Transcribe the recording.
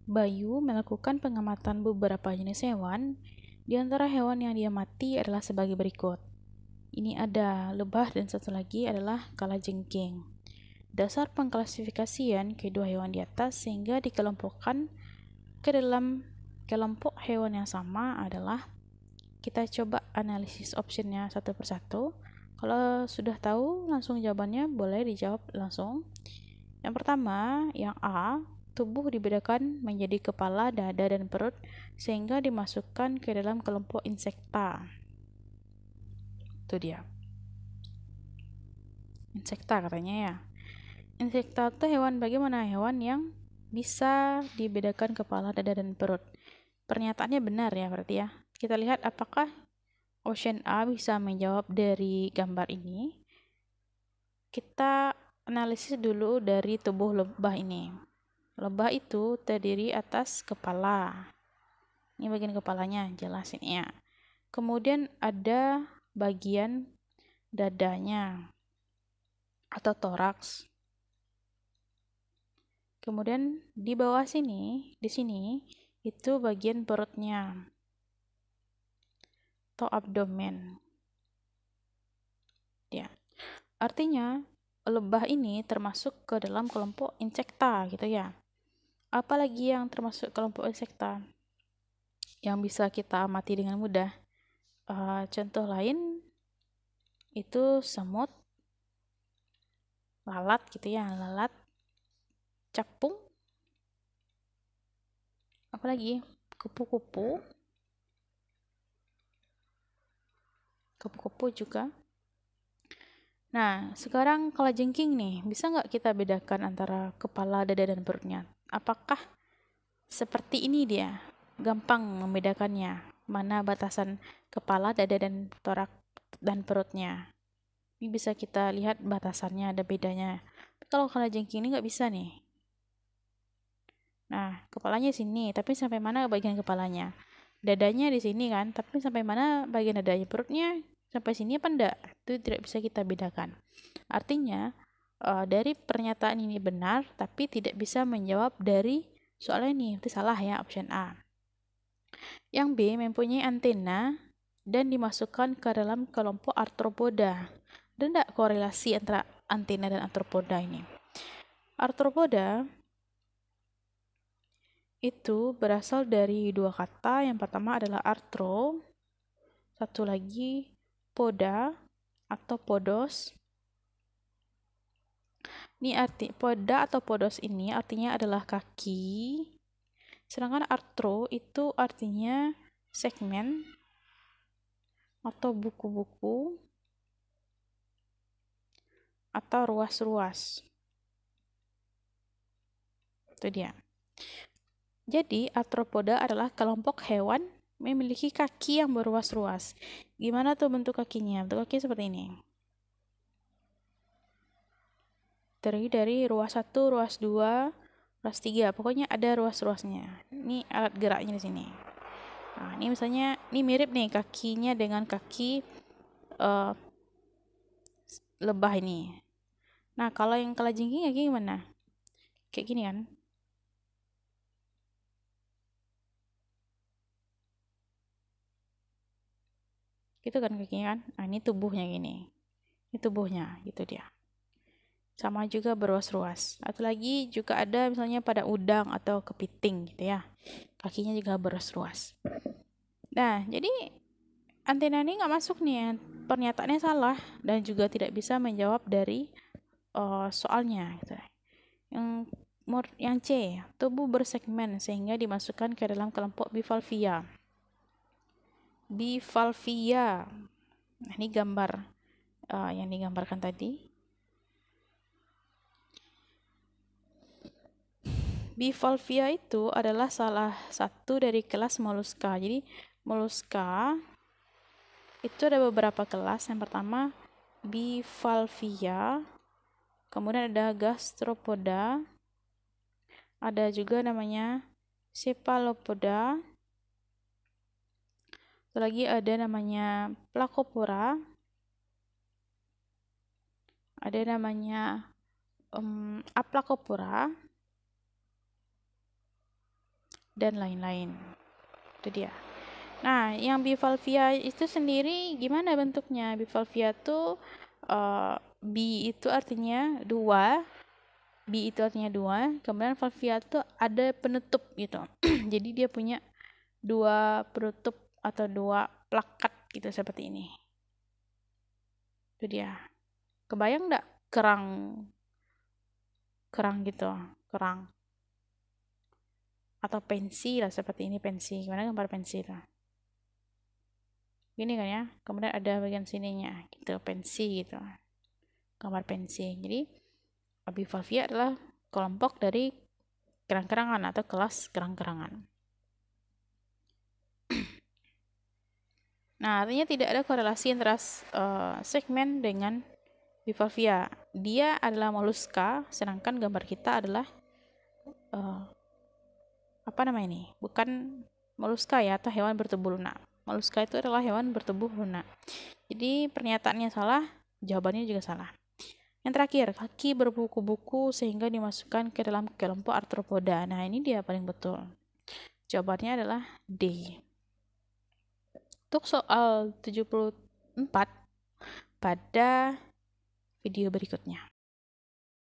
Bayu melakukan pengamatan beberapa jenis hewan. Di antara hewan yang dia amati adalah sebagai berikut. Ini ada lebah dan satu lagi adalah kalajengking. Dasar pengklasifikasian kedua hewan di atas sehingga dikelompokkan ke dalam kelompok hewan yang sama adalah, kita coba analisis optionnya satu persatu. Kalau sudah tahu langsung jawabannya boleh dijawab langsung. Yang pertama, yang A, tubuh dibedakan menjadi kepala, dada, dan perut sehingga dimasukkan ke dalam kelompok insekta. Itu dia. Insekta katanya ya. Insekta itu hewan bagaimana? Hewan yang bisa dibedakan kepala, dada, dan perut. Pernyataannya benar ya berarti ya. Kita lihat apakah option A bisa menjawab dari gambar ini. Kita analisis dulu dari tubuh lebah ini. Lebah itu terdiri atas kepala. Ini bagian kepalanya, jelasin ya. Kemudian ada bagian dadanya atau toraks. Kemudian di bawah sini, di sini itu bagian perutnya atau abdomen. Ya. Artinya lebah ini termasuk ke dalam kelompok insekta gitu ya. Apalagi yang termasuk kelompok insekta yang bisa kita amati dengan mudah? Contoh lain itu semut, lalat gitu ya, lalat, capung, apalagi kupu-kupu, kupu-kupu juga. Nah, sekarang kalajengking nih, bisa nggak kita bedakan antara kepala, dada, dan perutnya? Apakah seperti ini dia? Gampang membedakannya. Mana batasan kepala, dada, dan torak dan perutnya? Ini bisa kita lihat batasannya, ada bedanya. Kalau kalajengking ini nggak bisa nih. Nah, kepalanya sini, tapi sampai mana bagian kepalanya? Dadanya di sini kan, tapi sampai mana bagian dadanya? Perutnya sampai sini apa enggak? Itu tidak bisa kita bedakan. Artinya, dari pernyataan ini benar, tapi tidak bisa menjawab dari soal ini. Itu salah ya, option A. Yang B, mempunyai antena dan dimasukkan ke dalam kelompok arthropoda. Ada enggak korelasi antara antena dan arthropoda ini? Arthropoda itu berasal dari dua kata. Yang pertama adalah arthro, satu lagi poda atau podos. Ini arti poda atau podos ini artinya adalah kaki. Sedangkan arthro itu artinya segmen atau buku-buku atau ruas-ruas. Itu dia. Jadi, arthropoda adalah kelompok hewan memiliki kaki yang berruas-ruas. Gimana tuh bentuk kakinya? Bentuk kaki seperti ini. Terdiri dari ruas 1, ruas 2, ruas 3. Pokoknya ada ruas-ruasnya. Ini alat geraknya di sini. Nah, ini misalnya, ini mirip nih kakinya dengan kaki lebah ini. Nah, kalau yang kalajengking kayak gimana? Kayak gini kan? Gitu kan kakinya kan? Nah, ini tubuhnya gini. Ini tubuhnya, gitu dia. Sama juga berruas-ruas. Atau lagi juga ada misalnya pada udang atau kepiting gitu ya. Kakinya juga berruas-ruas. Nah, jadi antena ini nggak masuk nih. Pernyataannya salah dan juga tidak bisa menjawab dari soalnya gitu. Yang C, tubuh bersegmen sehingga dimasukkan ke dalam kelompok bivalvia. Bivalvia. Nah, ini gambar yang digambarkan tadi. Bivalvia itu adalah salah satu dari kelas moluska. Jadi moluska itu ada beberapa kelas. Yang pertama Bivalvia, kemudian ada Gastropoda, ada juga namanya Cephalopoda, satu lagi ada namanya Placopora, ada namanya Aplacopora, dan lain-lain. Itu dia. Nah, yang bivalvia itu sendiri gimana bentuknya? Bivalvia tuh bi itu artinya dua, kemudian valvia tuh ada penutup gitu. Jadi dia punya dua penutup atau dua plakat gitu seperti ini. Itu dia. Kebayang nggak kerang gitu, kerang atau pensi lah seperti ini, pensi. Gimana gambar pensi itu? Gini kan ya. Kemudian ada bagian sininya gitu, pensi gitu. Gambar pensi. Jadi bivalvia adalah kelompok dari kerang-kerangan atau kelas kerang-kerangan. Nah, artinya tidak ada korelasi antara segmen dengan bivalvia. Dia adalah moluska, sedangkan gambar kita adalah apa namanya ini? Bukan moluska ya, atau hewan bertubuh lunak. Moluska itu adalah hewan bertubuh lunak. Jadi pernyataannya salah, jawabannya juga salah. Yang terakhir, kaki berbuku-buku sehingga dimasukkan ke dalam kelompok arthropoda. Nah, ini dia paling betul. Jawabannya adalah D. Untuk soal 74 pada video berikutnya.